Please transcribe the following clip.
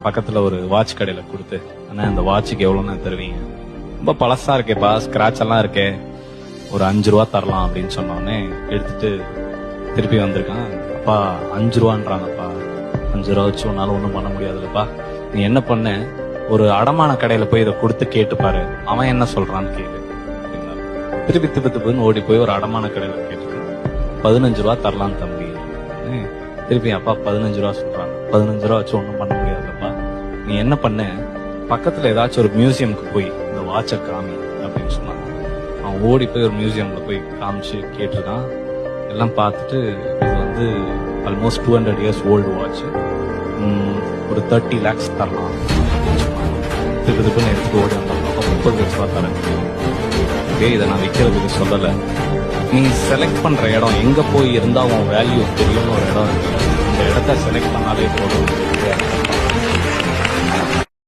பக்கத்துல ஒரு வாட்ச் கடையில கொடுத்து, அண்ணா இந்த வாட்சுக்கு எவ்வளவுன்னு தருவீங்க? ரொம்ப பழசா இருக்கேப்பா, ஸ்கிராட்ச் எல்லாம் இருக்கே, ஒரு 5 ரூபா தரலாம் அப்படின்னு சொன்னோடனே எடுத்துட்டு திருப்பி வந்திருக்கான். அப்பா 5 ரூபான்றாங்கப்பா, 5 ரூபா வச்சு உன்னால ஒண்ணும் பண்ண முடியாதுல்லப்பா. நீ என்ன பண்ண, ஒரு அடமான கடையில போய் இதை கொடுத்து கேட்டு பாரு, அவன் என்ன சொல்றான்னு கேளு அப்படின்னாரு. திருப்பி திப்புன்னு ஓடி போய் ஒரு அடமான கடையில கேட்டு 15 ரூபா தரலாம் தம்பி. திருப்பி அப்பா 15 ரூபா சொல்றாங்க, 15 ரூபா வச்சு ஒண்ணும் பண்ண முடியாதுல்லப்பா. நீ என்ன பண்ண, பக்கத்துல ஏதாச்சும் ஒரு மியூசியம்க்கு போய் இந்த வாட்சை காமி அப்படின்னு சொன்னாங்க. அவன் ஓடி போய் ஒரு மியூசியம்ல போய் காமிச்சு கேட்டிருக்கான். எல்லாம் பார்த்துட்டு இது வந்து ஆல்மோஸ்ட் 200 இயர்ஸ் ஓல்டு வாட்ச், ஒரு 30 lakhs தரலாம் அப்படின்னு சொன்னாங்க. திருப்பி எடுத்துட்டு ஓடி வந்தாங்க. 30 லட்ச ரூபா தரேன். இதை நான் விற்கிறதுக்கு சொல்லலை, நீ செலக்ட் பண்ற இடம் எங்க போய் இருந்தா உன் வேல்யூ தெரியும்னு ஒரு இடம் இருக்கு, இந்த இடத்த செலக்ட் பண்ணாலே போதும்.